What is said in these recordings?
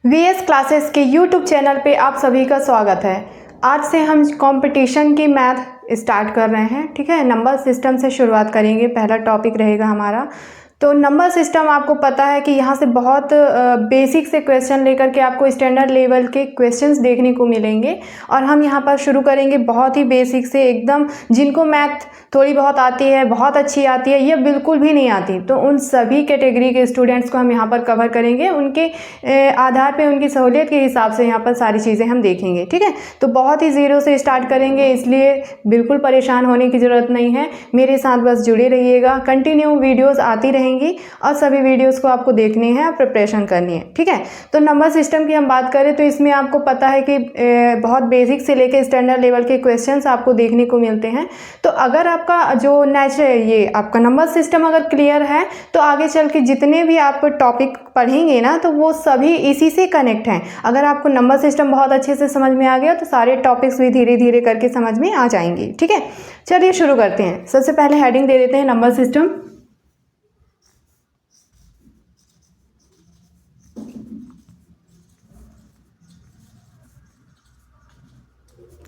VS classes के YouTube channel पे आप सभी का स्वागत है। आज से हम कंपटीशन की मैथ स्टार्ट कर रहे हैं। ठीक है, नंबर सिस्टम से शुरुआत करेंगे। पहला टॉपिक रहेगा हमारा। तो नंबर सिस्टम आपको पता है कि यहाँ से बहुत बेसिक से क्वेश्चन लेकर के आपको स्टैंडर्ड लेवल के क्वेश्चंस देखने को मिलेंगे। और हम यहाँ पर शुरू करेंगे बहुत ही बेसिक से, एकदम जिनको मैथ थोड़ी बहुत आती है, बहुत अच्छी आती है, ये बिल्कुल भी नहीं आती, तो उन सभी कैटेगरी के स्टूडेंट्स को हम यहाँ पर कवर करेंगे। उनके आधार पे, उनकी सहूलियत के हिसाब से यहाँ पर सारी चीज़ें हम देखेंगे। ठीक है, तो बहुत ही ज़ीरो से स्टार्ट करेंगे, इसलिए बिल्कुल परेशान होने की ज़रूरत नहीं है। मेरे साथ बस जुड़े रहिएगा, कंटिन्यू वीडियोज़ आती रहेंगी और सभी वीडियोज़ को आपको देखनी है, प्रिपरेशन करनी है। ठीक है, तो नंबर सिस्टम की हम बात करें तो इसमें आपको पता है कि बहुत बेसिक से लेकर स्टैंडर्ड लेवल के क्वेश्चंस आपको देखने को मिलते हैं। तो अगर आपका जो ये आपका नंबर सिस्टम अगर क्लियर है तो आगे चल के जितने भी आप टॉपिक पढ़ेंगे ना, तो वो सभी इसी से कनेक्ट हैं। अगर आपको नंबर सिस्टम बहुत अच्छे से समझ में आ गया तो सारे टॉपिक्स भी धीरे धीरे करके समझ में आ जाएंगे। ठीक है, चलिए शुरू करते हैं। सबसे पहले हेडिंग दे देते हैं नंबर सिस्टम।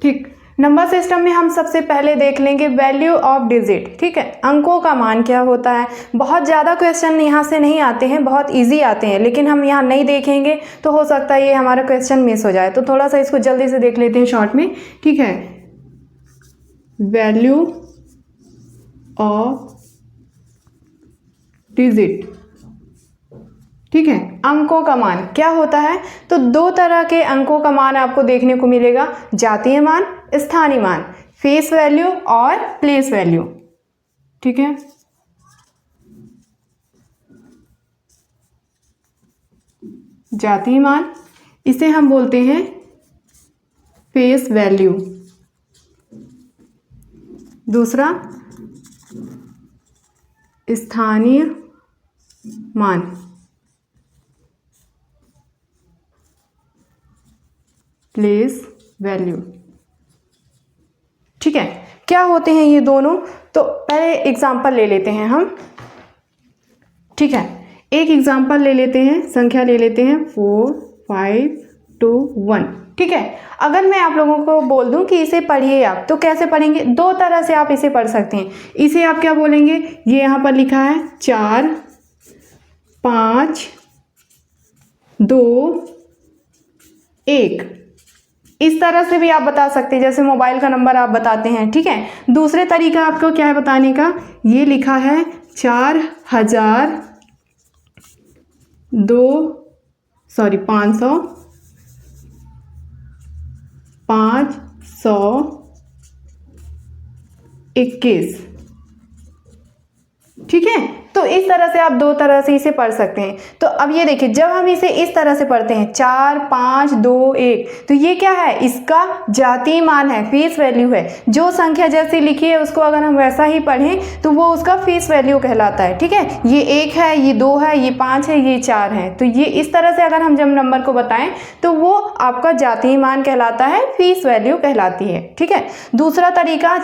ठीक, नंबर सिस्टम में हम सबसे पहले देख लेंगे वैल्यू ऑफ डिजिट। ठीक है, अंकों का मान क्या होता है। बहुत ज़्यादा क्वेश्चन यहाँ से नहीं आते हैं, बहुत इजी आते हैं, लेकिन हम यहाँ नहीं देखेंगे तो हो सकता है ये हमारा क्वेश्चन मिस हो जाए। तो थोड़ा सा इसको जल्दी से देख लेते हैं शॉर्ट में। ठीक है, वैल्यू ऑफ डिजिट। ठीक है, अंकों का मान क्या होता है। तो दो तरह के अंकों का मान आपको देखने को मिलेगा, जातीय मान, स्थानीय मान, फेस वैल्यू और प्लेस वैल्यू। ठीक है, जातीय मान इसे हम बोलते हैं फेस वैल्यू। दूसरा स्थानीय मान, प्लेस वैल्यू। ठीक है, क्या होते हैं ये दोनों। तो पहले एग्जांपल ले लेते हैं हम। ठीक है, एक एग्जांपल ले लेते हैं, संख्या ले लेते हैं 4 5 2 1। ठीक है, अगर मैं आप लोगों को बोल दूं कि इसे पढ़िए आप, तो कैसे पढ़ेंगे। दो तरह से आप इसे पढ़ सकते हैं। इसे आप क्या बोलेंगे, ये यहाँ पर लिखा है 4 5 2 1, इस तरह से भी आप बता सकते हैं, जैसे मोबाइल का नंबर आप बताते हैं। ठीक है, दूसरे तरीका आपको क्या है बताने का, ये लिखा है 500 521। ठीक है, तो इस तरह से आप दो तरह से इसे पढ़ सकते हैं। तो अब ये देखिए, जब हम इसे इस तरह से पढ़ते हैं 4 5 2 1, तो ये क्या है, इसका जातीय मान है, फेस वैल्यू है। जो संख्या जैसी लिखी है उसको अगर हम वैसा ही पढ़ें तो वो उसका फेस वैल्यू कहलाता है। ठीक है, ये 1 है, ये 2 है, ये 5 है, ये 4 है। तो ये इस तरह से अगर हम जब नंबर को बताएं तो वो आपका जातीय मान कहलाता है, फेस वैल्यू कहलाती है। ठीक है, दूसरा तरीका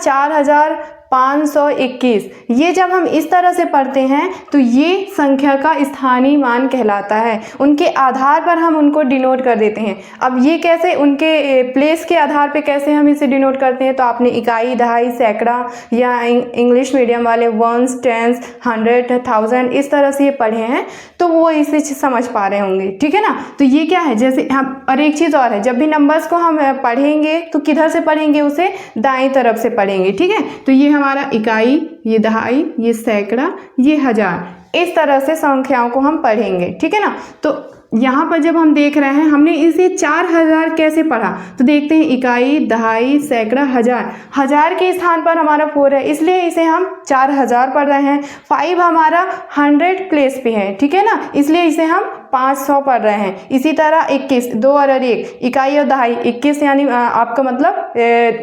4521, ये जब हम इस तरह से पढ़ते हैं तो ये संख्या का स्थानीय मान कहलाता है। उनके आधार पर हम उनको डिनोट कर देते हैं। अब ये कैसे, उनके प्लेस के आधार पे कैसे हम इसे डिनोट करते हैं। तो आपने इकाई, दहाई, सैकड़ा या इंग्लिश मीडियम वाले वंस, टेंस, 100, 1000 इस तरह से ये पढ़े हैं, तो वो इसे समझ पा रहे होंगे। ठीक है ना, तो ये क्या है, जैसे हम, और एक चीज़ और है, जब भी नंबर्स को हम पढ़ेंगे तो किधर से पढ़ेंगे, उसे दाएं तरफ से पढ़ेंगे। ठीक है, तो ये हमारा इकाई, ये दहाई, ये सैकड़ा, ये हजार, इस तरह से संख्याओं को हम पढ़ेंगे। ठीक है ना, तो यहाँ पर जब हम देख रहे हैं हमने इसे 4000 कैसे पढ़ा, तो देखते हैं इकाई, दहाई, सैकड़ा, हजार। हजार के स्थान पर हमारा 4 है, इसलिए इसे हम 4000 पढ़ रहे हैं। 5 हमारा 100 प्लेस पे है। ठीक है ना, इसलिए इसे हम 500 पढ़ रहे हैं। इसी तरह 21, 2 और 1, इकाई और दहाई, 21 यानी आपका मतलब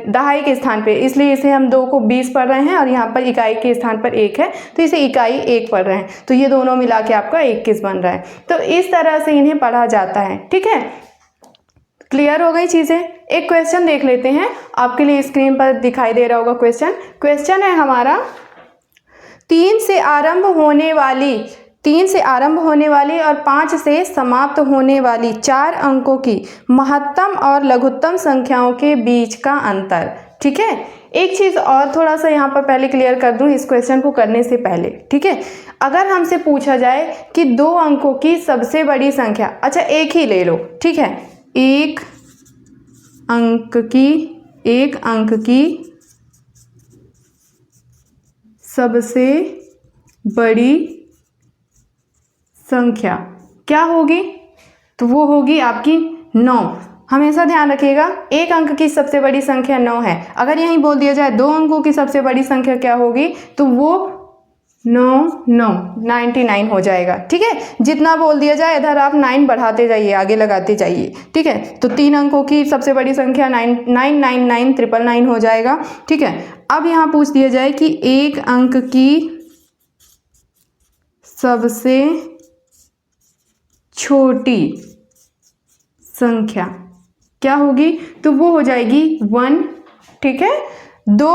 दहाई के स्थान पे, इसलिए इसे हम 2 को 20 पढ़ रहे हैं और यहाँ पर इकाई के स्थान पर 1 है, तो इसे इकाई 1 पढ़ रहे हैं। तो ये दोनों मिला के आपका 21 बन रहा है। तो इस तरह से इन्हें पढ़ा जाता है। ठीक है, क्लियर हो गई चीज़ें। एक क्वेश्चन देख लेते हैं, आपके लिए स्क्रीन पर दिखाई दे रहा होगा क्वेश्चन। क्वेश्चन है हमारा, 3 से आरंभ होने वाली 3 से आरंभ होने वाली और 5 से समाप्त होने वाली 4 अंकों की महत्तम और लघुत्तम संख्याओं के बीच का अंतर। ठीक है, एक चीज़ और थोड़ा सा यहाँ पर पहले क्लियर कर दूँ इस क्वेश्चन को करने से पहले। ठीक है, अगर हमसे पूछा जाए कि 2 अंकों की सबसे बड़ी संख्या, अच्छा एक ही ले लो, ठीक है, एक अंक की सबसे बड़ी संख्या क्या होगी, तो वो होगी आपकी 9। हमेशा ध्यान रखिएगा, एक अंक की सबसे बड़ी संख्या 9 है। अगर यहीं बोल दिया जाए 2 अंकों की सबसे बड़ी संख्या क्या होगी, तो वो 99 हो जाएगा। ठीक है, जितना बोल दिया जाए इधर आप 9 बढ़ाते जाइए, आगे लगाते जाइए। ठीक है, तो 3 अंकों की सबसे बड़ी संख्या 999 हो जाएगा। ठीक है, अब यहाँ पूछ दिया जाए कि एक अंक की सबसे छोटी संख्या क्या होगी, तो वो हो जाएगी 1। ठीक है, 2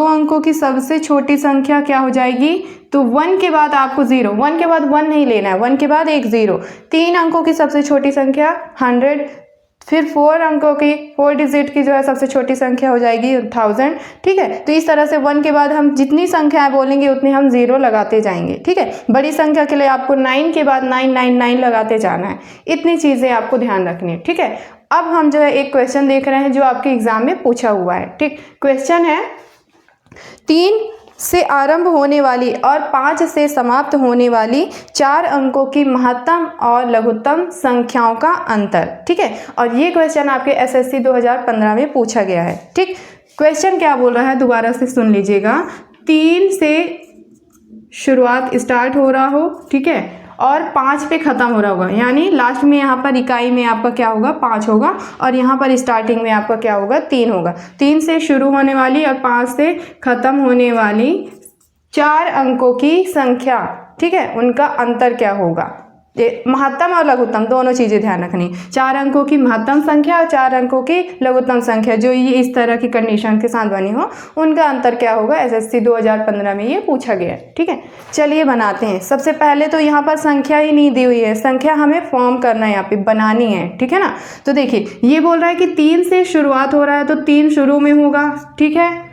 अंकों की सबसे छोटी संख्या क्या हो जाएगी, तो 1 के बाद आपको 0, 1 के बाद 1 नहीं लेना है, 1 के बाद एक 0। 3 अंकों की सबसे छोटी संख्या 100, फिर 4 अंकों की 4 डिजिट की जो है सबसे छोटी संख्या हो जाएगी 1000। ठीक है, तो इस तरह से 1 के बाद हम जितनी संख्याएं बोलेंगे उतनी हम 0 लगाते जाएंगे। ठीक है, बड़ी संख्या के लिए आपको 9 के बाद 999 लगाते जाना है। इतनी चीज़ें आपको ध्यान रखनी है। ठीक है, अब हम जो है एक क्वेश्चन देख रहे हैं जो आपके एग्जाम में पूछा हुआ है। ठीक, क्वेश्चन है 3 से आरंभ होने वाली और 5 से समाप्त होने वाली 4 अंकों की महत्तम और लघुत्तम संख्याओं का अंतर। ठीक है, और ये क्वेश्चन आपके एसएससी 2015 में पूछा गया है। ठीक, क्वेश्चन क्या बोल रहा है दोबारा से सुन लीजिएगा। 3 से शुरुआत स्टार्ट हो रहा हो, ठीक है, और 5 पे ख़त्म हो रहा होगा, यानी लास्ट में यहाँ पर इकाई में आपका क्या होगा, 5 होगा, और यहाँ पर स्टार्टिंग में आपका क्या होगा, 3 होगा। 3 से शुरू होने वाली और 5 से ख़त्म होने वाली 4 अंकों की संख्या, ठीक है, उनका अंतर क्या होगा। महत्तम और लघुत्तम दोनों चीज़ें ध्यान रखनी। 4 अंकों की महत्तम संख्या और 4 अंकों की लघुत्तम संख्या जो ये इस तरह की कंडीशन के साथ बनी हो, उनका अंतर क्या होगा। एसएससी 2015 में ये पूछा गया है। ठीक है, चलिए बनाते हैं। सबसे पहले तो यहाँ पर संख्या ही नहीं दी हुई है, संख्या हमें फॉर्म करना है, यहाँ पे बनानी है। ठीक है ना, तो देखिए ये बोल रहा है कि 3 से शुरुआत हो रहा है तो 3 शुरू में होगा। ठीक है,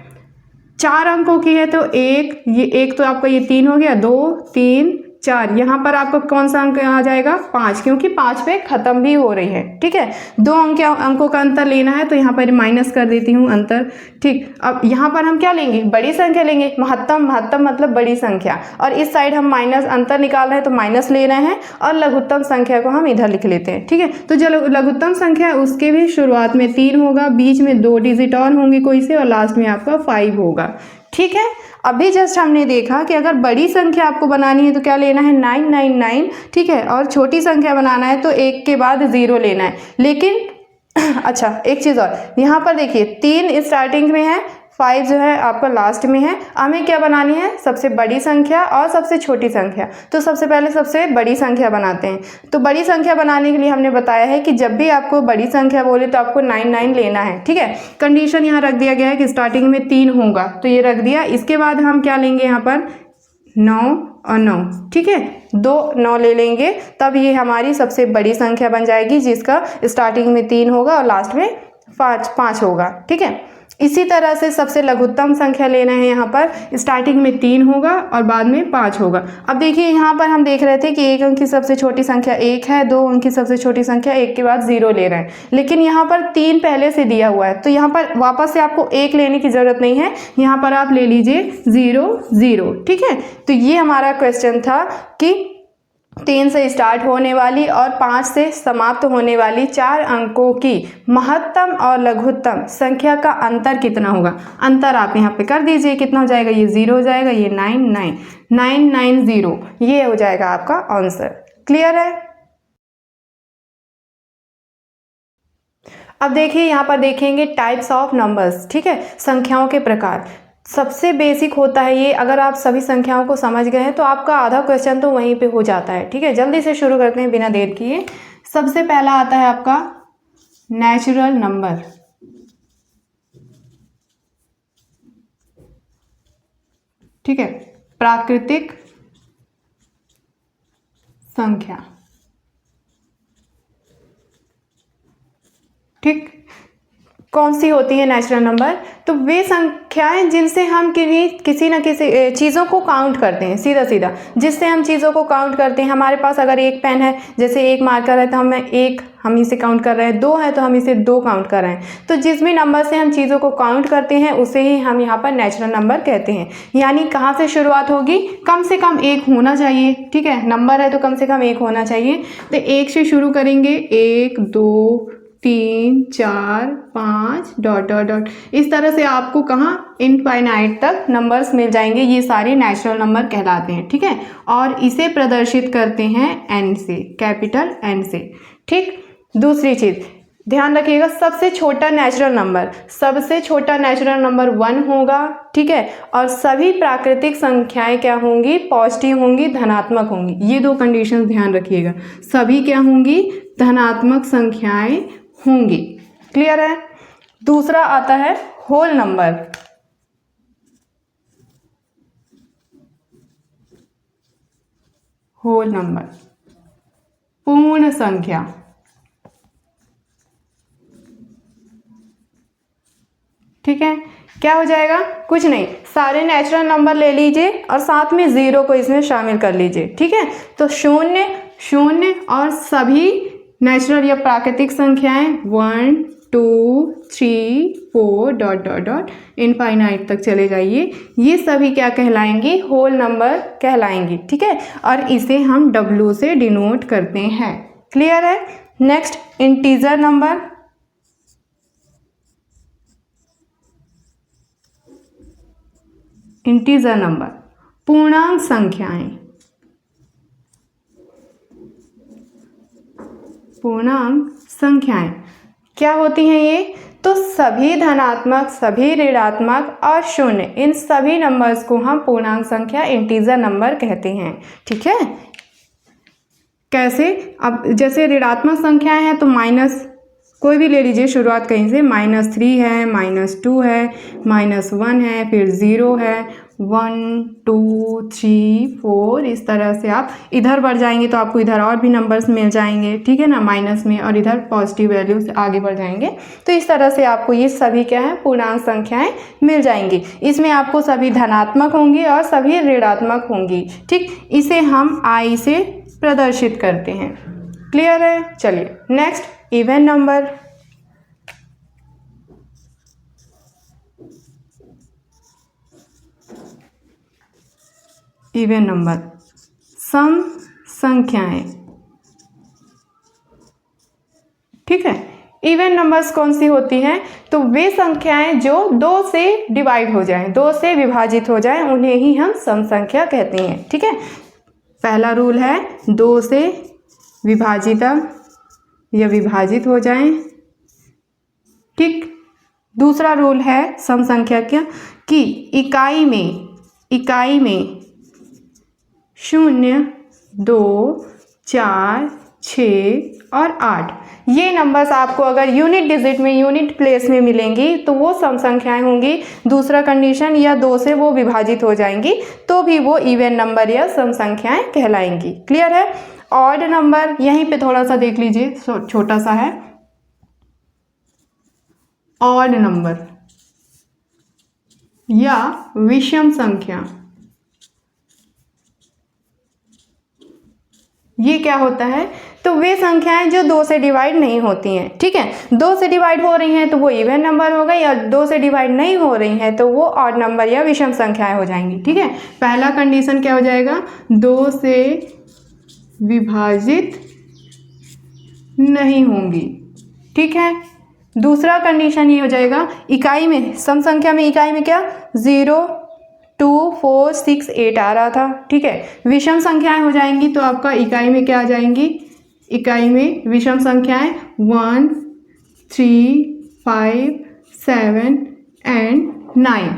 4 अंकों की है तो एक तो आपका ये 3 हो गया, 2 3 4, यहाँ पर आपको कौन सा अंक आ जाएगा, 5, क्योंकि 5 पे खत्म भी हो रही है। ठीक है, 2 अंकों का अंतर लेना है तो यहाँ पर माइनस कर देती हूँ अंतर। ठीक, अब यहाँ पर हम क्या लेंगे, बड़ी संख्या लेंगे, महत्तम मतलब बड़ी संख्या, और इस साइड हम माइनस अंतर निकाल रहे हैं तो माइनस ले रहे हैं, और लघुत्तम संख्या को हम इधर लिख लेते हैं। ठीक है, तो जो लघुत्तम संख्या है उसके भी शुरुआत में 3 होगा, बीच में 2 डिजिट और होंगे कोई से, और लास्ट में आपका 5 होगा। ठीक है, अभी जस्ट हमने देखा कि अगर बड़ी संख्या आपको बनानी है तो क्या लेना है, 999। ठीक है, और छोटी संख्या बनाना है तो 1 के बाद 0 लेना है। लेकिन अच्छा एक चीज़ और, यहाँ पर देखिए 3 स्टार्टिंग में है, 5 जो है आपका लास्ट में है। हमें क्या बनानी है, सबसे बड़ी संख्या और सबसे छोटी संख्या। तो सबसे पहले सबसे बड़ी संख्या बनाते हैं। तो बड़ी संख्या बनाने के लिए हमने बताया है कि जब भी आपको बड़ी संख्या बोले तो आपको 99 लेना है। ठीक है, कंडीशन यहाँ रख दिया गया है कि स्टार्टिंग में 3 होगा तो ये रख दिया। इसके बाद हम क्या लेंगे, यहाँ पर 9 और 9। ठीक है, 2 9 ले लेंगे, तब ये हमारी सबसे बड़ी संख्या बन जाएगी जिसका स्टार्टिंग में 3 होगा और लास्ट में 5 होगा। ठीक है, इसी तरह से सबसे लघुत्तम संख्या लेना है, यहाँ पर स्टार्टिंग में 3 होगा और बाद में 5 होगा। अब देखिए यहाँ पर हम देख रहे थे कि 1 अंक की सबसे छोटी संख्या 1 है, 2 अंक की सबसे छोटी संख्या 1 के बाद 0 ले रहे हैं, लेकिन यहाँ पर 3 पहले से दिया हुआ है तो यहाँ पर वापस से आपको 1 लेने की ज़रूरत नहीं है, यहाँ पर आप ले लीजिए 0 0। ठीक है, तो ये हमारा क्वेश्चन था कि 3 से स्टार्ट होने वाली और 5 से समाप्त होने वाली 4 अंकों की महत्तम और लघुत्तम संख्या का अंतर कितना होगा। अंतर आप यहाँ पे कर दीजिए, कितना हो जाएगा, ये 0 हो जाएगा, ये 990, ये हो जाएगा आपका आंसर। क्लियर है। अब देखिए यहाँ पर देखेंगे टाइप्स ऑफ नंबर्स। ठीक है, संख्याओं के प्रकार। सबसे बेसिक होता है ये, अगर आप सभी संख्याओं को समझ गए हैं तो आपका आधा क्वेश्चन तो वहीं पे हो जाता है। ठीक है, जल्दी से शुरू करते हैं बिना देर किए। सबसे पहला आता है आपका नेचुरल नंबर। ठीक है, प्राकृतिक संख्या। ठीक, कौन सी होती है नेचुरल नंबर? तो वे संख्याएं जिनसे हम किसी न किसी चीज़ों को काउंट करते हैं, सीधा सीधा जिससे हम चीज़ों को काउंट करते हैं। हमारे पास अगर एक पेन है, जैसे एक मार्कर है, तो हम इसे काउंट कर रहे हैं, 2 है तो हम इसे 2 काउंट कर रहे हैं। तो जिस भी नंबर से हम चीज़ों को काउंट करते हैं उसे ही हम यहाँ पर नेचुरल नंबर कहते हैं। यानी कहाँ से शुरुआत होगी? कम से कम 1 होना चाहिए। ठीक है, नंबर है तो कम से कम 1 होना चाहिए। तो 1 से शुरू करेंगे, 1 2 3 4 5 डॉट डॉट डॉट, इस तरह से आपको कहाँ इनफाइनाइट तक नंबर्स मिल जाएंगे। ये सारे नेचुरल नंबर कहलाते हैं। ठीक है, और इसे प्रदर्शित करते हैं एन से, कैपिटल एन से। ठीक, दूसरी चीज़ ध्यान रखिएगा, सबसे छोटा नेचुरल नंबर 1 होगा। ठीक है, और सभी प्राकृतिक संख्याएं क्या होंगी? पॉजिटिव होंगी, धनात्मक होंगी। ये 2 कंडीशन ध्यान रखिएगा, सभी क्या होंगी? धनात्मक संख्याएं होंगी। क्लियर है? दूसरा आता है होल नंबर। होल नंबर, पूर्ण संख्या। ठीक है, क्या हो जाएगा? कुछ नहीं, सारे नेचुरल नंबर ले लीजिए और साथ में 0 को इसमें शामिल कर लीजिए। ठीक है, तो 0 0 और सभी नेचुरल या प्राकृतिक संख्याएं 1 2 3 4 डॉट डॉट डॉट इनफाइनाइट तक चले जाइए। ये सभी क्या कहलाएंगी? Whole number कहलाएंगी। ठीक है, और इसे हम W से डिनोट करते हैं। क्लियर है? Next, integer number. Integer number, पूर्णांक संख्याएं। पूर्णांक संख्याएं क्या होती हैं ये? तो सभी धनात्मक, सभी ऋणात्मक और शून्य, इन सभी नंबर्स को हम पूर्णांक संख्या, इंटीजर नंबर कहते हैं। ठीक है, कैसे? अब जैसे ऋणात्मक संख्याएं हैं तो माइनस कोई भी ले लीजिए, शुरुआत कहीं से, -3 है, -2 है, -1 है, फिर 0 है, 1 2 3 4, इस तरह से आप इधर बढ़ जाएंगे तो आपको इधर और भी नंबर्स मिल जाएंगे। ठीक है ना, माइनस में, और इधर पॉजिटिव वैल्यू से आगे बढ़ जाएंगे। तो इस तरह से आपको ये सभी क्या है? पूर्णांक संख्याएं मिल जाएंगी। इसमें आपको सभी धनात्मक होंगी और सभी ऋणात्मक होंगी। ठीक, इसे हम I से प्रदर्शित करते हैं। क्लियर है? चलिए next, even number. Even number, सम संख्याएं। ठीक है, इवन नंबर्स कौन सी होती हैं? तो वे संख्याएं जो 2 से डिवाइड हो जाएं, 2 से विभाजित हो जाएं, उन्हें ही हम सम संख्या कहते हैं। ठीक है, पहला रूल है 2 से विभाजित या विभाजित हो जाएं। ठीक, दूसरा रूल है सम संख्या क्या कि इकाई में 0 2 4 6 और 8 ये नंबर्स आपको अगर यूनिट डिजिट में, यूनिट प्लेस में मिलेंगी तो वो सम संख्याएं होंगी। दूसरा कंडीशन, या 2 से वो विभाजित हो जाएंगी तो भी वो इवन नंबर या सम संख्याएं कहलाएंगी। क्लियर है? ऑड नंबर, यहीं पे थोड़ा सा देख लीजिए, छोटा सा है। ऑड नंबर या विषम संख्या, ये क्या होता है? तो वे संख्याएं जो 2 से डिवाइड नहीं होती हैं। ठीक है, 2 से डिवाइड हो रही हैं तो वो इवन नंबर हो गई, और 2 से डिवाइड नहीं हो रही हैं तो वो ऑड नंबर या विषम संख्याएं हो जाएंगी। ठीक है, पहला कंडीशन क्या हो जाएगा? 2 से विभाजित नहीं होंगी। ठीक है, दूसरा कंडीशन ये हो जाएगा, इकाई में, सम संख्या में इकाई में क्या 0 2 4 6 8 आ रहा था। ठीक है, विषम संख्याएं हो जाएंगी तो आपका इकाई में क्या आ जाएंगी? इकाई में विषम संख्याएं 1 3 5 7 एंड 9।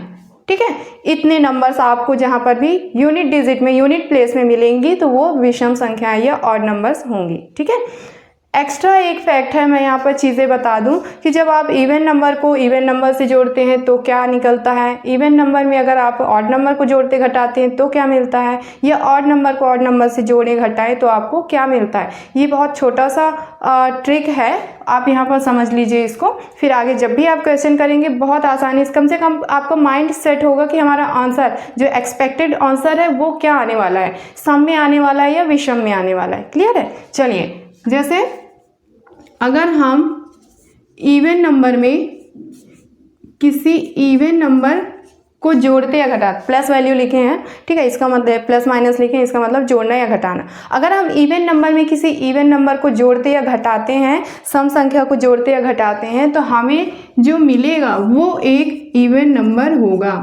ठीक है, इतने नंबर्स आपको जहाँ पर भी यूनिट डिजिट में, यूनिट प्लेस में मिलेंगी तो वो विषम संख्याएं या ऑड नंबर्स होंगी। ठीक है, एक्स्ट्रा एक फैक्ट है, मैं यहाँ पर चीज़ें बता दूँ कि जब आप इवन नंबर को इवन नंबर से जोड़ते हैं तो क्या निकलता है, इवन नंबर में अगर आप ऑड नंबर को जोड़ते घटाते हैं तो क्या मिलता है, या ऑड नंबर को ऑड नंबर से जोड़े घटाएं तो आपको क्या मिलता है। ये बहुत छोटा सा ट्रिक है, आप यहाँ पर समझ लीजिए इसको, फिर आगे जब भी आप क्वेश्चन करेंगे बहुत आसानी से, कम से कम आपका माइंड सेट होगा कि हमारा आंसर जो एक्सपेक्टेड आंसर है वो क्या आने वाला है, सम में आने वाला है या विषम में आने वाला है। क्लियर है। चलिए, जैसे अगर हम इवन नंबर में किसी इवन नंबर को जोड़ते या घटाते, प्लस वैल्यू लिखे हैं, ठीक है, इसका मतलब प्लस माइनस लिखे हैं, इसका मतलब जोड़ना या घटाना। अगर हम इवन नंबर में किसी इवन नंबर को जोड़ते या घटाते हैं, सम संख्या को जोड़ते या घटाते हैं, तो हमें जो मिलेगा वो एक इवन नंबर होगा।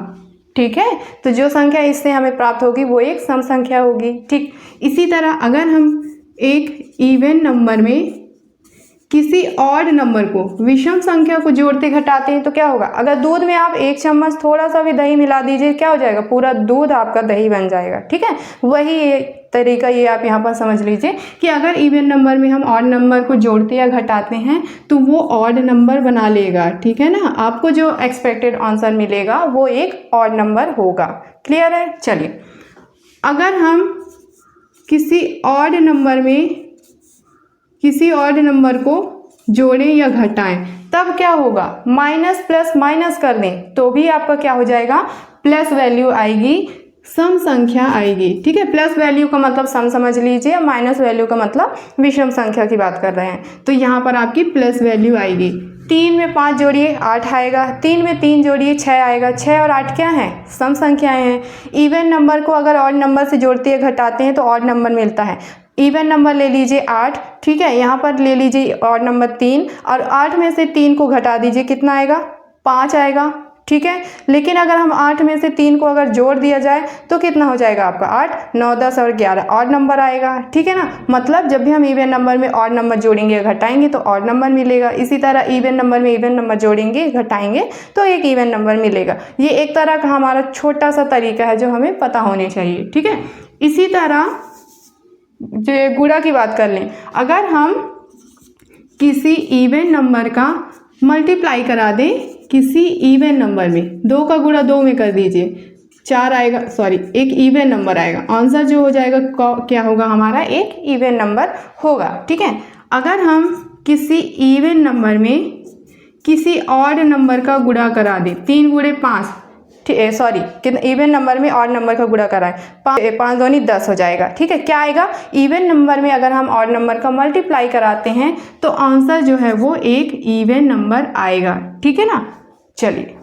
ठीक है, तो जो संख्या इससे हमें प्राप्त होगी वो एक सम संख्या होगी। ठीक, इसी तरह अगर हम एक इवन नंबर में किसी ऑड नंबर को विषम संख्या को जोड़ते घटाते हैं तो क्या होगा। अगर दूध में आप 1 चम्मच थोड़ा सा भी दही मिला दीजिए, क्या हो जाएगा, पूरा दूध आपका दही बन जाएगा। ठीक है, वही तरीका ये आप यहाँ पर समझ लीजिए कि अगर इवन नंबर में हम ऑड नंबर को जोड़ते या घटाते हैं तो वो ऑड नंबर बना लेगा। ठीक है ना, आपको जो एक्सपेक्टेड आंसर मिलेगा वो एक ऑड नंबर होगा। क्लियर है। चलिए, अगर हम किसी ऑड नंबर को जोड़ें या घटाएं तब क्या होगा, माइनस प्लस माइनस कर दें तो भी आपका क्या हो जाएगा, प्लस वैल्यू आएगी, सम संख्या आएगी। ठीक है, प्लस वैल्यू का मतलब सम समझ लीजिए, माइनस वैल्यू का मतलब विषम संख्या की बात कर रहे हैं, तो यहाँ पर आपकी प्लस वैल्यू आएगी। 3 में 5 जोड़िए 8 आएगा, 3 में 3 जोड़िए 6 आएगा। 6 और 8 क्या है, सम संख्याएं हैं। इवन नंबर को अगर ऑड नंबर से जोड़ते या घटाते हैं तो ऑड नंबर मिलता है। इवन नंबर ले लीजिए 8, ठीक है, यहाँ पर ले लीजिए ऑड नंबर 3, और 8 में से 3 को घटा दीजिए, कितना आएगा, 5 आएगा। ठीक है, लेकिन अगर हम 8 में से 3 को अगर जोड़ दिया जाए तो कितना हो जाएगा आपका, 8, 9, 10 और 11 ऑड नंबर आएगा। ठीक है ना, मतलब जब भी हम इवन नंबर में ऑड नंबर जोड़ेंगे घटाएंगे तो ऑड नंबर मिलेगा। इसी तरह इवन नंबर में इवन नंबर जोड़ेंगे घटाएंगे तो एक इवन नंबर मिलेगा। ये एक तरह का हमारा छोटा सा तरीका है जो हमें पता होने चाहिए। ठीक है, इसी तरह जो गुणा की बात कर लें, अगर हम किसी इवन नंबर का मल्टीप्लाई करा दें किसी इवन नंबर में, 2 का गुणा 2 में कर दीजिए, 4 आएगा, सॉरी एक इवन नंबर आएगा, आंसर जो हो जाएगा क्या होगा हमारा, एक इवन नंबर होगा। ठीक है, अगर हम किसी इवन नंबर में किसी ऑड नंबर का गुणा करा दें, 3 गुणे 5, सॉरी कितना, इवन नंबर में ऑड नंबर का गुणा कराएं, 5 दूनी 10 हो जाएगा। ठीक है, क्या आएगा, इवन नंबर में अगर हम ऑड नंबर का मल्टीप्लाई कराते हैं तो आंसर जो है वो एक इवन नंबर आएगा। ठीक है ना। चलिए,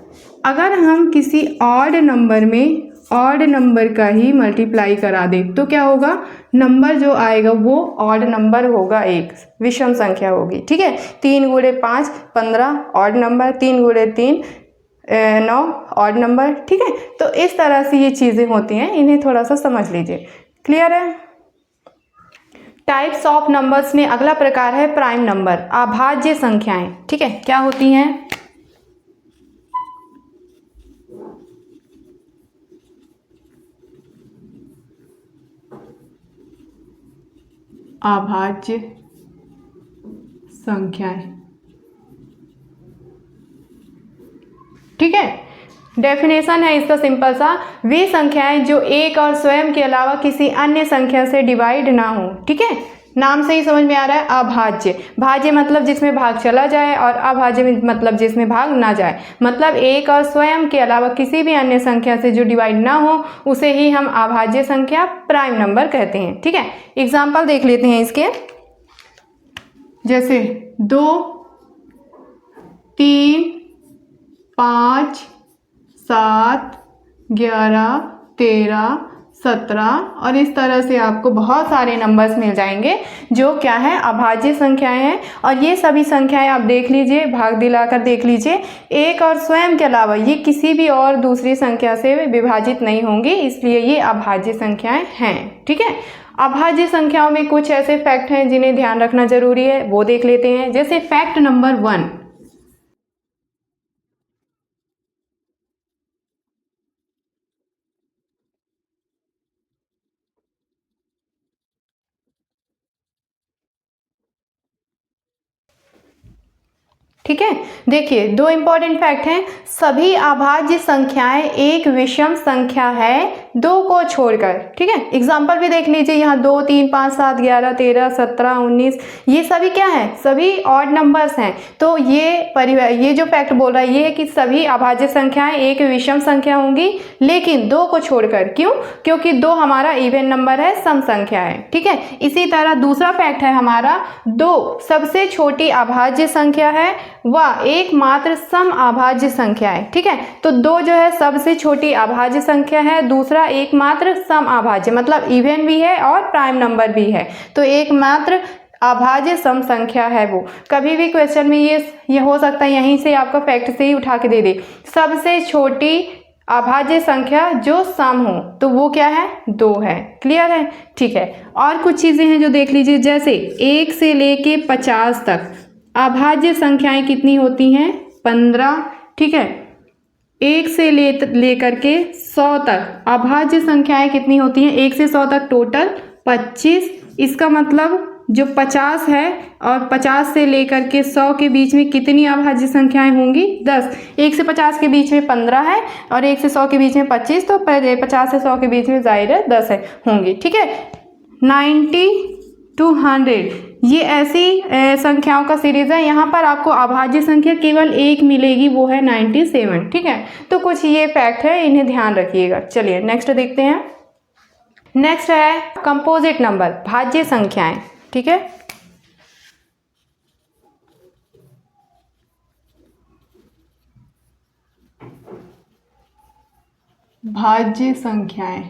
अगर हम किसी ऑड नंबर में ऑड नंबर का ही मल्टीप्लाई करा दें तो क्या होगा, नंबर जो आएगा वो ऑड नंबर होगा, एक विषम संख्या होगी। ठीक है, 3 गुणे 5 15 ऑड नंबर, 3 गुणे 3 9 ऑड नंबर। ठीक है, तो इस तरह से ये चीज़ें होती हैं, इन्हें थोड़ा सा समझ लीजिए। क्लियर है। टाइप्स ऑफ नंबर्स में अगला प्रकार है प्राइम नंबर, अभाज्य संख्याएं। ठीक है, क्या होती हैं, अभाज्य संख्याएं। ठीक है, डेफिनेशन है इसका सिंपल सा, वे संख्याएं जो एक और स्वयं के अलावा किसी अन्य संख्या से डिवाइड ना हो। ठीक है, नाम से ही समझ में आ रहा है, अभाज्य। भाज्य मतलब जिसमें भाग चला जाए, और अभाज्य मतलब जिसमें भाग ना जाए, मतलब एक और स्वयं के अलावा किसी भी अन्य संख्या से जो डिवाइड ना हो उसे ही हम अभाज्य संख्या प्राइम नंबर कहते हैं। ठीक है, एग्जाम्पल देख लेते हैं इसके, जैसे 2, 3, 5, 7, 11, 13, 17 और इस तरह से आपको बहुत सारे नंबर्स मिल जाएंगे जो क्या है, अभाज्य संख्याएं हैं। और ये सभी संख्याएं आप देख लीजिए, भाग दिलाकर देख लीजिए, एक और स्वयं के अलावा ये किसी भी और दूसरी संख्या से विभाजित नहीं होंगी, इसलिए ये अभाज्य संख्याएं हैं। ठीक है, अभाज्य संख्याओं में कुछ ऐसे फैक्ट हैं जिन्हें ध्यान रखना जरूरी है, वो देख लेते हैं। जैसे फैक्ट नंबर 1, ठीक है। देखिए दो इंपॉर्टेंट फैक्ट हैं, सभी अभाज्य संख्याएं एक विषम संख्या है 2 को छोड़कर। ठीक है, एग्जाम्पल भी देख लीजिए, यहाँ 2, 3, 5, 7, 11, 13, 17, 19 ये सभी क्या हैं, सभी ऑड नंबर्स हैं। तो ये जो फैक्ट बोल रहा है ये है कि सभी अभाज्य संख्याएं एक विषम संख्या होंगी लेकिन 2 को छोड़कर। क्यों? क्योंकि 2 हमारा इवन नंबर है, सम संख्या है। ठीक है, इसी तरह दूसरा फैक्ट है हमारा, 2 सबसे छोटी अभाज्य संख्या है व एकमात्र सम अभाज्य संख्या है। ठीक है, तो 2 जो है सबसे छोटी अभाज्य संख्या है, दूसरा एकमात्र सम अभाज्य मतलब इवन भी है और प्राइम नंबर भी है, तो एकमात्र अभाज्य सम संख्या है वो। कभी भी क्वेश्चन में ये हो सकता है यहीं से आपका फैक्ट से ही उठा के दे दे, सबसे छोटी अभाज्य संख्या जो सम हो, तो वो क्या है, 2 है। क्लियर है? ठीक है, और कुछ चीज़ें हैं जो देख लीजिए, जैसे 1 से लेके 50 तक अभाज्य संख्याएं कितनी होती हैं, 15। ठीक है, 1 से लेकर के 100 तक अभाज्य संख्याएं कितनी होती हैं, 1 से 100 तक टोटल 25। इसका मतलब जो 50 है और 50 से लेकर के 100 के बीच में कितनी अभाज्य संख्याएं होंगी, 10। 1 से 50 के बीच में 15 है और 1 से 100 के बीच में 25, तो 50 से 100 के बीच में जाहिर है 10 है होंगी। ठीक है, 90 to 100 ये ऐसी संख्याओं का सीरीज है। यहाँ पर आपको अभाज्य संख्या केवल एक मिलेगी, वो है 97। ठीक है, तो कुछ ये फैक्ट है, इन्हें ध्यान रखिएगा। चलिए नेक्स्ट देखते हैं। नेक्स्ट है कंपोजिट नंबर, भाज्य संख्याएं। ठीक है, भाज्य संख्याएं।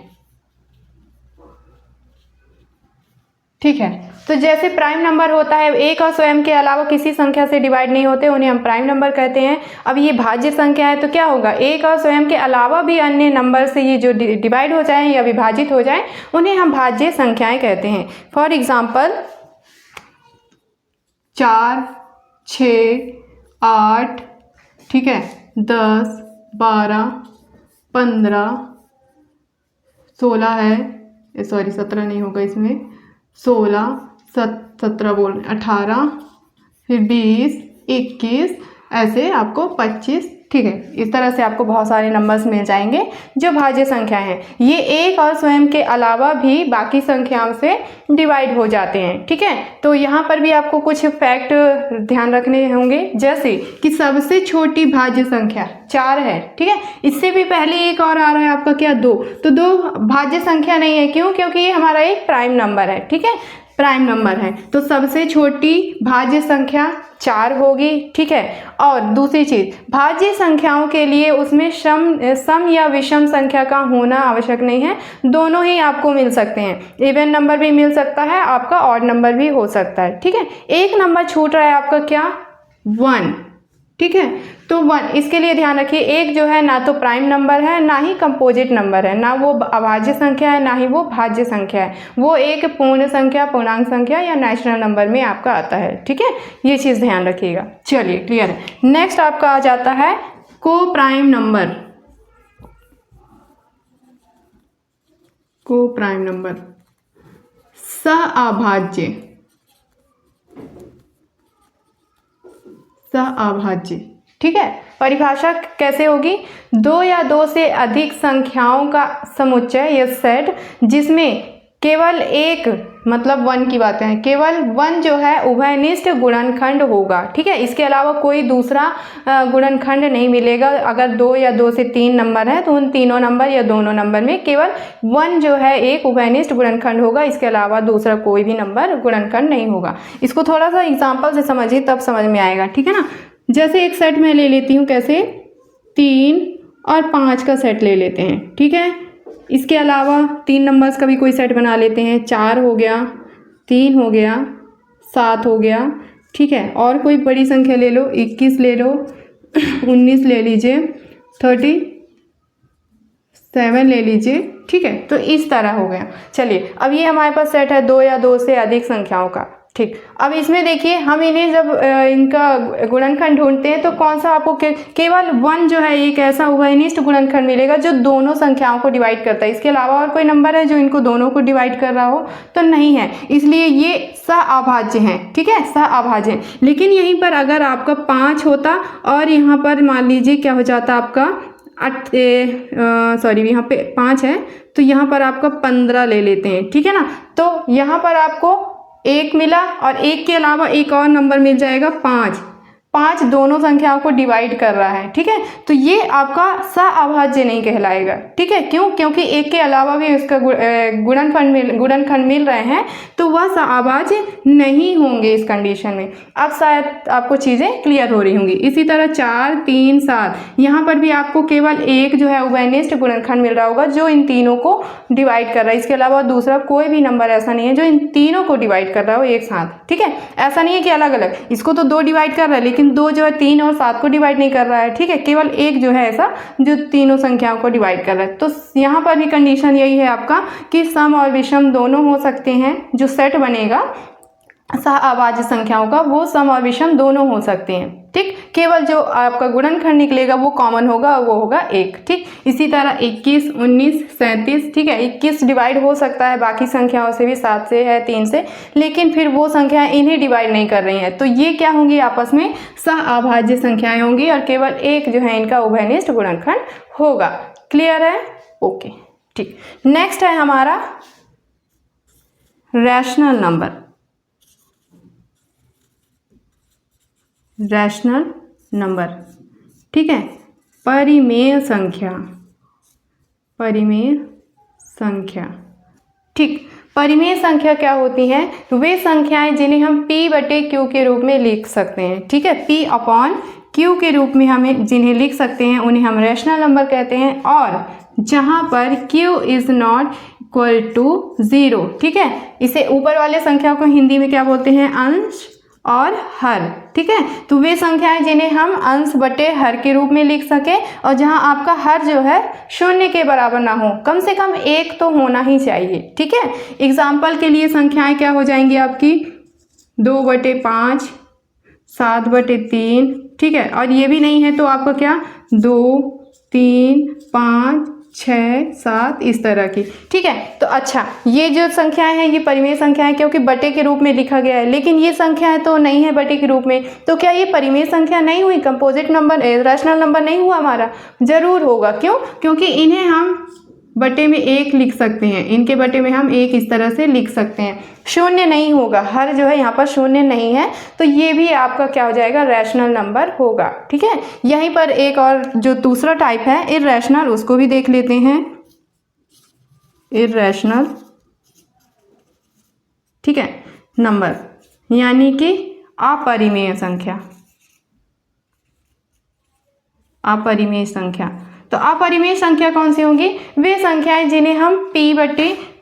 ठीक है, तो जैसे प्राइम नंबर होता है, एक और स्वयं के अलावा किसी संख्या से डिवाइड नहीं होते, उन्हें हम प्राइम नंबर कहते हैं। अब ये भाज्य संख्या है तो क्या होगा, एक और स्वयं के अलावा भी अन्य नंबर से ये जो डिवाइड हो जाएं या विभाजित हो जाएं, उन्हें हम भाज्य संख्याएं कहते हैं। फॉर एग्जाम्पल 4, 6, 8, ठीक है, 10, 12, 15, 16 है, सॉरी 17 नहीं होगा इसमें, 16, 17 बोल 18, फिर 20, 21, ऐसे आपको 25। ठीक है, इस तरह से आपको बहुत सारे नंबर्स मिल जाएंगे जो भाज्य संख्या हैं। ये एक और स्वयं के अलावा भी बाकी संख्याओं से डिवाइड हो जाते हैं। ठीक है, तो यहाँ पर भी आपको कुछ फैक्ट ध्यान रखने होंगे, जैसे कि सबसे छोटी भाज्य संख्या 4 है। ठीक है, इससे भी पहले एक और आ रहा है आपका क्या, 2, तो 2 भाज्य संख्या नहीं है। क्यों? क्योंकि ये हमारा एक प्राइम नंबर है। ठीक है, प्राइम नंबर है, तो सबसे छोटी भाज्य संख्या 4 होगी। ठीक है, और दूसरी चीज, भाज्य संख्याओं के लिए उसमें सम या विषम संख्या का होना आवश्यक नहीं है, दोनों ही आपको मिल सकते हैं। इवन नंबर भी मिल सकता है, आपका ऑड नंबर भी हो सकता है। ठीक है, एक नंबर छूट रहा है आपका क्या, 1। ठीक है, तो 1, इसके लिए ध्यान रखिए, एक जो है ना तो प्राइम नंबर है ना ही कंपोजिट नंबर है, ना वो अभाज्य संख्या है ना ही वो भाज्य संख्या है, वो एक पूर्ण संख्या, पूर्णांक संख्या या नेचुरल नंबर में आपका आता है। ठीक है, ये चीज़ ध्यान रखिएगा। चलिए क्लियर है। नेक्स्ट आपका आ जाता है को प्राइम नंबर। को प्राइम नंबर सअभाज्य, सअभाज्य। ठीक है, परिभाषा कैसे होगी, 2 या 2 से अधिक संख्याओं का समुच्चय या सेट जिसमें केवल एक, मतलब 1 की बातें हैं, केवल 1 जो है उभयनिष्ठ गुणनखंड होगा। ठीक है, इसके अलावा कोई दूसरा गुणनखंड नहीं मिलेगा। अगर 2 या 2 से 3 नंबर है तो उन तीनों नंबर या दोनों नंबर में केवल 1 जो है एक उभयनिष्ठ गुणनखंड होगा, इसके अलावा दूसरा कोई भी नंबर गुणनखंड नहीं होगा। इसको थोड़ा सा एग्जाम्पल से समझिए तब समझ में आएगा। ठीक है ना, जैसे एक सेट मैं ले लेती हूँ, कैसे, 3 और 5 का सेट ले लेते हैं। ठीक है, इसके अलावा 3 नंबर्स का भी कोई सेट बना लेते हैं, 4 हो गया, 3 हो गया, 7 हो गया। ठीक है, और कोई बड़ी संख्या ले लो, 21 ले लो, 19 ले लीजिए, 37 ले लीजिए। ठीक है, तो इस तरह हो गया। चलिए, अब ये हमारे पास सेट है 2 या 2 से अधिक संख्याओं का। ठीक, अब इसमें देखिए हम इन्हें जब इनका गुणनखंड ढूंढते हैं तो कौन सा आपको केवल 1 जो है एक ऐसा उभयनिष्ठ गुणनखंड मिलेगा जो दोनों संख्याओं को डिवाइड करता है। इसके अलावा और कोई नंबर है जो इनको दोनों को डिवाइड कर रहा हो तो नहीं है, इसलिए ये सह-अभाज्य हैं। ठीक है, सह-अभाज्य हैं। लेकिन यहीं पर अगर आपका 5 होता और यहाँ पर मान लीजिए क्या हो जाता आपका यहाँ पे 5 है तो यहाँ पर आपका 15 ले लेते हैं। ठीक है ना, तो यहाँ पर आपको 1 मिला और 1 के अलावा एक और नंबर मिल जाएगा 5 दोनों संख्याओं को डिवाइड कर रहा है। ठीक है, तो ये आपका सह-अभाज्य नहीं कहलाएगा। ठीक है, क्यों? क्योंकि 1 के अलावा भी उसका गुणनखंड मिल रहे हैं तो वह सह-अभाज्य नहीं होंगे इस कंडीशन में। अब शायद आपको चीज़ें क्लियर हो रही होंगी। इसी तरह 4, 3, 7 यहाँ पर भी आपको केवल एक जो है उभयनिष्ठ गुणनखंड मिल रहा होगा जो इन तीनों को डिवाइड कर रहा है। इसके अलावा दूसरा कोई भी नंबर ऐसा नहीं है जो इन तीनों को डिवाइड कर रहा हो एक साथ। ठीक है, ऐसा नहीं है कि अलग अलग, इसको तो 2 डिवाइड कर रहा है लेकिन 2 जो है 3 और 7 को डिवाइड नहीं कर रहा है। ठीक है, केवल एक जो है ऐसा जो तीनों संख्याओं को डिवाइड कर रहा है। तो यहाँ पर भी कंडीशन यही है आपका कि सम और विषम दोनों हो सकते हैं। जो सेट बनेगा सह-अभाज्य संख्याओं का वो सम और विषम दोनों हो सकते हैं। ठीक, केवल जो आपका गुणनखंड निकलेगा वो कॉमन होगा, वो होगा 1। ठीक, इसी तरह 21, 19, 37। ठीक है, 21 डिवाइड हो सकता है बाकी संख्याओं से भी, 7 से है, 3 से, लेकिन फिर वो संख्याएं इन्हें डिवाइड नहीं कर रही हैं तो ये क्या होंगी? आपस में सह-अभाज्य संख्याएं होंगी और केवल एक जो है इनका उभयनिष्ठ गुणनखंड होगा। क्लियर है? ओके, ठीक। नेक्स्ट है हमारा रैशनल नंबर। रैशनल नंबर, ठीक है, परिमेय संख्या। परिमेय संख्या, ठीक। परिमेय संख्या क्या होती हैं? वे संख्याएं जिन्हें हम P/Q के रूप में लिख सकते हैं। ठीक है, P/Q के रूप में हमें जिन्हें लिख सकते हैं उन्हें हम रैशनल नंबर कहते हैं। और जहां पर Q is not equal to 0। ठीक है, इसे ऊपर वाले संख्या को हिंदी में क्या बोलते हैं? अंश और हर। ठीक है, तो वे संख्याएं जिन्हें हम अंश बटे हर के रूप में लिख सके और जहां आपका हर जो है 0 के बराबर ना हो, कम से कम 1 तो होना ही चाहिए। ठीक है, एग्जाम्पल के लिए संख्याएं क्या हो जाएंगी आपकी? 2/5, 7/3। ठीक है, और ये भी नहीं है तो आपका क्या? 2, 3, 5, 6, 7 इस तरह की। ठीक है, तो अच्छा, ये जो संख्याएं हैं ये परिमेय संख्याएं क्योंकि बटे के रूप में लिखा गया है, लेकिन ये संख्याएं तो नहीं है बटे के रूप में, तो क्या ये परिमेय संख्या नहीं हुई? कंपोजिट नंबर, रैशनल नंबर नहीं हुआ हमारा? जरूर होगा। क्यों? क्योंकि इन्हें हम बटे में 1 लिख सकते हैं, इनके बटे में हम 1 इस तरह से लिख सकते हैं। 0 नहीं होगा, हर जो है यहाँ पर 0 नहीं है, तो ये भी आपका क्या हो जाएगा? रैशनल नंबर होगा। ठीक है, यहीं पर एक और जो दूसरा टाइप है इररैशनल, उसको भी देख लेते हैं। इररैशनल, ठीक है, नंबर यानी कि अपरिमेय संख्या। अपरिमेय संख्या, तो अपरिमेय संख्या कौन सी होंगी? वे संख्याएं जिन्हें हम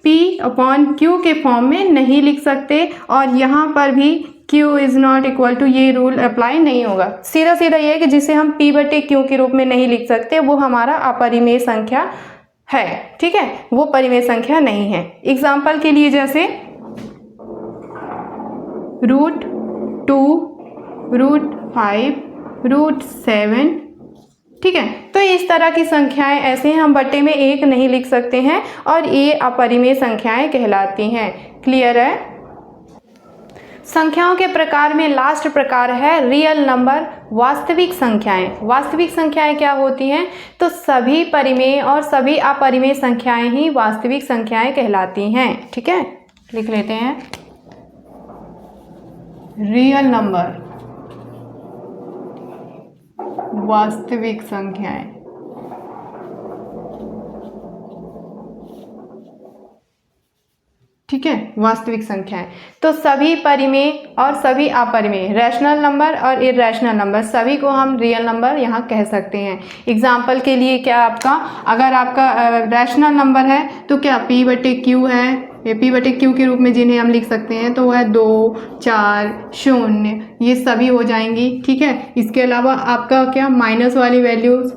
P/Q के फॉर्म में नहीं लिख सकते और यहाँ पर भी Q is not equal to, ये रूल अप्लाई नहीं होगा। सीधा सीधा ये है कि जिसे हम P/Q के रूप में नहीं लिख सकते वो हमारा अपरिमेय संख्या है। ठीक है, वो परिमेय संख्या नहीं है। एग्जाम्पल के लिए जैसे √2, √5, √7। ठीक है, तो इस तरह की संख्याएं ऐसे हम बटे में 1 नहीं लिख सकते हैं और ये अपरिमेय संख्याएं कहलाती हैं। क्लियर है? संख्याओं के प्रकार में लास्ट प्रकार है रियल नंबर, वास्तविक संख्याएं। वास्तविक संख्याएं क्या होती हैं? तो सभी परिमेय और सभी अपरिमेय संख्याएं ही वास्तविक संख्याएं कहलाती हैं। ठीक है, लिख लेते हैं रियल नंबर, वास्तविक संख्याएं। ठीक है, वास्तविक संख्याएं तो सभी परिमेय और सभी अपरिमेय, रैशनल नंबर और इररैशनल नंबर, सभी को हम रियल नंबर यहाँ कह सकते हैं। एग्जाम्पल के लिए क्या आपका, अगर आपका रैशनल नंबर है तो क्या P/Q है, P/Q के रूप में जिन्हें हम लिख सकते हैं तो वह 2, 4, 0 ये सभी हो जाएंगी। ठीक है, इसके अलावा आपका क्या माइनस वाली वैल्यूज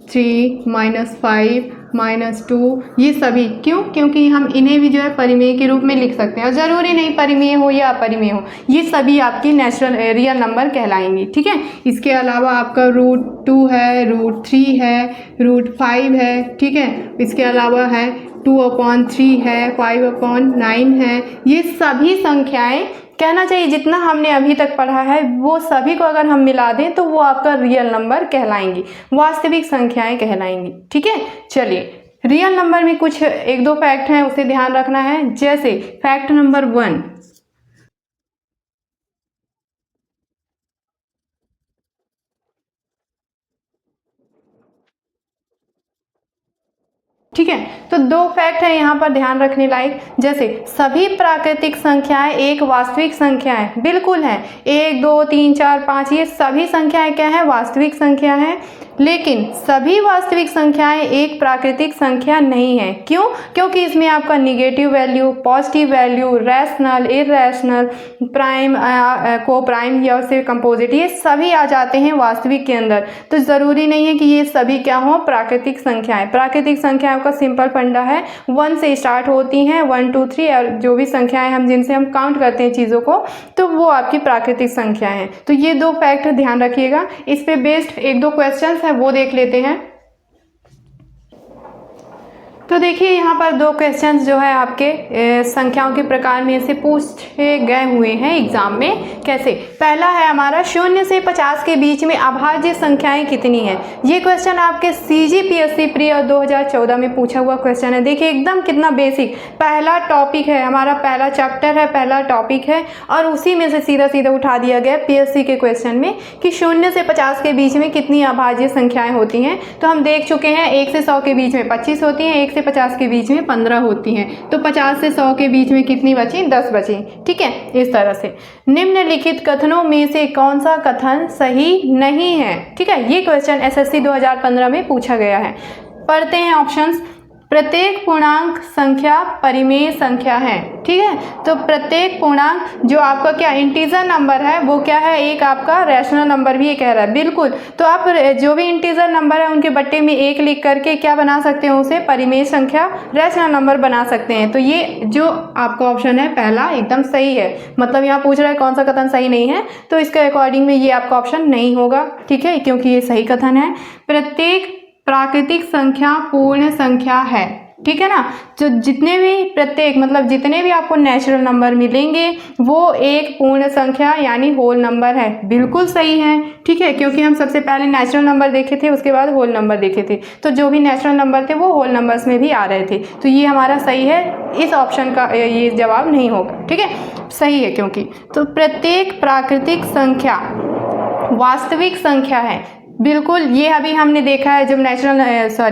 3, -5, -2, ये सभी क्यों? क्योंकि हम इन्हें भी जो है परिमेय के रूप में लिख सकते हैं और ज़रूरी नहीं परिमेय हो या अपरिमेय हो, ये सभी आपकी नेचुरल रियल नंबर कहलाएंगी। ठीक है, इसके अलावा आपका √2 है, √3 है, √5 है। ठीक है, इसके अलावा है 2/3 है, 5/9 है। ये सभी संख्याएं कहना चाहिए जितना हमने अभी तक पढ़ा है वो सभी को अगर हम मिला दें तो वो आपका रियल नंबर कहलाएंगी, वास्तविक संख्याएं कहलाएंगी। ठीक है, चलिए रियल नंबर में कुछ 1-2 फैक्ट हैं, उसे ध्यान रखना है। जैसे फैक्ट नंबर 1, ठीक है, तो 2 फैक्ट है यहाँ पर ध्यान रखने लायक। जैसे सभी प्राकृतिक संख्याएं एक वास्तविक संख्याएं बिल्कुल हैं, 1 2 3 4 5 ये सभी संख्याएं क्या है? वास्तविक संख्या हैं। लेकिन सभी वास्तविक संख्याएं एक प्राकृतिक संख्या नहीं है। क्यों? क्योंकि इसमें आपका negative value, positive value, rational, irrational, prime, को प्राइम या उससे कंपोजिट, ये सभी आ जाते हैं वास्तविक के अंदर। तो ज़रूरी नहीं है कि ये सभी क्या हों? प्राकृतिक संख्याएं। प्राकृतिक संख्याओं का सिंपल फंडा है 1 से स्टार्ट होती हैं, 1 2 3 और जो भी संख्याएं हम जिनसे हम काउंट करते हैं चीज़ों को, तो वो आपकी प्राकृतिक संख्याएं हैं। तो ये 2 फैक्ट ध्यान रखिएगा। इस पे बेस्ड 1-2 क्वेश्चंस है वो देख लेते हैं। तो देखिए यहाँ पर 2 क्वेश्चंस जो है आपके संख्याओं के प्रकार में से पूछे गए हुए हैं एग्जाम में। कैसे? पहला है हमारा 0 से 50 के बीच में अभाज्य संख्याएं कितनी हैं? ये क्वेश्चन आपके CGPSC प्री और 2014 में पूछा हुआ क्वेश्चन है। देखिए एकदम कितना बेसिक पहला टॉपिक है, हमारा पहला चैप्टर है, पहला टॉपिक है और उसी में से सीधा सीधा उठा दिया गया PSC के क्वेश्चन में कि 0 से 50 के बीच में कितनी अभाज्य संख्याएं होती हैं। तो हम देख चुके हैं 1 से 100 के बीच में 25 होती हैं, 1 से 50 के बीच में 15 होती हैं। तो 50 से 100 के बीच में कितनी बची? 10 बची। ठीक है, इस तरह से निम्नलिखित कथनों में से कौन सा कथन सही नहीं है? ठीक है, ये क्वेश्चन SSC 2015 में पूछा गया है। पढ़ते हैं ऑप्शंस। प्रत्येक पूर्णांक संख्या परिमेय संख्या है। ठीक है, तो प्रत्येक पूर्णांक जो आपका क्या इंटीजर नंबर है वो क्या है? एक आपका रैशनल नंबर भी ये कह रहा है। बिल्कुल, तो आप जो भी इंटीजर नंबर है उनके बट्टे में 1 लिख करके क्या बना सकते हैं? उसे परिमेय संख्या, रैशनल नंबर बना सकते हैं। तो ये जो आपका ऑप्शन है पहला एकदम सही है। मतलब यहाँ पूछ रहा है कौन सा कथन सही नहीं है, तो इसके अकॉर्डिंग में ये आपका ऑप्शन नहीं होगा। ठीक है, क्योंकि ये सही कथन है। प्रत्येक प्राकृतिक संख्या पूर्ण संख्या है। ठीक है ना, जो जितने भी प्रत्येक मतलब जितने भी आपको नेचुरल नंबर मिलेंगे वो एक पूर्ण संख्या यानी होल नंबर है। बिल्कुल सही है। ठीक है, क्योंकि हम सबसे पहले नेचुरल नंबर देखे थे, उसके बाद होल नंबर देखे थे, तो जो भी नेचुरल नंबर थे वो होल नंबर्स में भी आ रहे थे। तो ये हमारा सही है, इस ऑप्शन का ये जवाब नहीं होगा। ठीक है, सही है क्योंकि तो प्रत्येक प्राकृतिक संख्या वास्तविक संख्या है। बिल्कुल, ये अभी हमने देखा है जब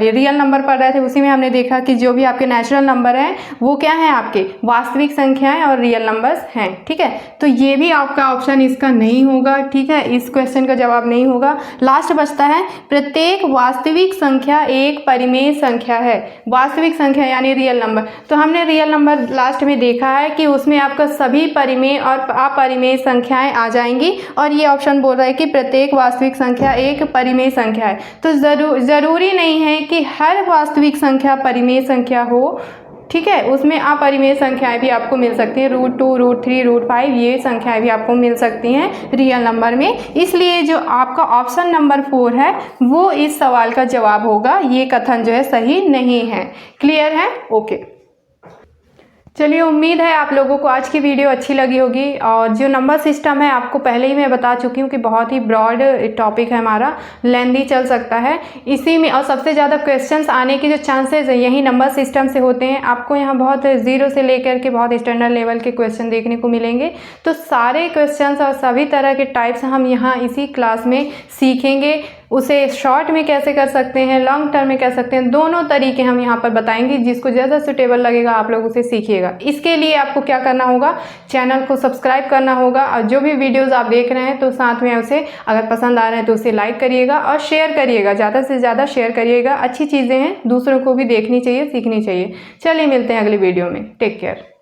रियल नंबर पढ़ रहे थे उसी में हमने देखा कि जो भी आपके नेचुरल नंबर हैं वो क्या हैं? आपके वास्तविक संख्याएं और रियल नंबर्स हैं। ठीक है, तो ये भी आपका ऑप्शन इसका नहीं होगा। ठीक है, इस क्वेश्चन का जवाब नहीं होगा। लास्ट बचता है प्रत्येक वास्तविक संख्या एक परिमेय संख्या है। वास्तविक संख्या यानी रियल नंबर, तो हमने रियल नंबर लास्ट में देखा है कि उसमें आपका सभी परिमेय और अपरिमेय संख्याएं आ जाएंगी और ये ऑप्शन बोल रहा है कि प्रत्येक वास्तविक संख्या एक परिमेय संख्या है। तो जरूरी नहीं है कि हर वास्तविक संख्या परिमेय संख्या हो। ठीक है, उसमें अपरिमेय संख्याएं भी आपको मिल सकती हैं, √2, √3, √5 ये संख्याएं भी आपको मिल सकती हैं रियल नंबर में। इसलिए जो आपका ऑप्शन नंबर 4 है वो इस सवाल का जवाब होगा। ये कथन जो है सही नहीं है। क्लियर है? ओके, चलिए उम्मीद है आप लोगों को आज की वीडियो अच्छी लगी होगी। और जो नंबर सिस्टम है आपको पहले ही मैं बता चुकी हूँ कि बहुत ही ब्रॉड टॉपिक है हमारा, लेंदी चल सकता है इसी में, और सबसे ज़्यादा क्वेश्चंस आने के जो चांसेस है यही नंबर सिस्टम से होते हैं। आपको यहाँ बहुत 0 से लेकर के बहुत स्टैंडर्ड लेवल के क्वेश्चन देखने को मिलेंगे। तो सारे क्वेश्चंस और सभी तरह के टाइप्स हम यहाँ इसी क्लास में सीखेंगे। उसे शॉर्ट में कैसे कर सकते हैं, लॉन्ग टर्म में कर सकते हैं, दोनों तरीके हम यहाँ पर बताएंगे। जिसको जैसा सूटेबल लगेगा आप लोग उसे सीखिएगा। इसके लिए आपको क्या करना होगा? चैनल को सब्सक्राइब करना होगा और जो भी वीडियोस आप देख रहे हैं तो साथ में उसे अगर पसंद आ रहे हैं तो उसे लाइक करिएगा और शेयर करिएगा, ज़्यादा से ज़्यादा शेयर करिएगा। अच्छी चीज़ें हैं, दूसरों को भी देखनी चाहिए, सीखनी चाहिए। चलिए मिलते हैं अगली वीडियो में। Take care.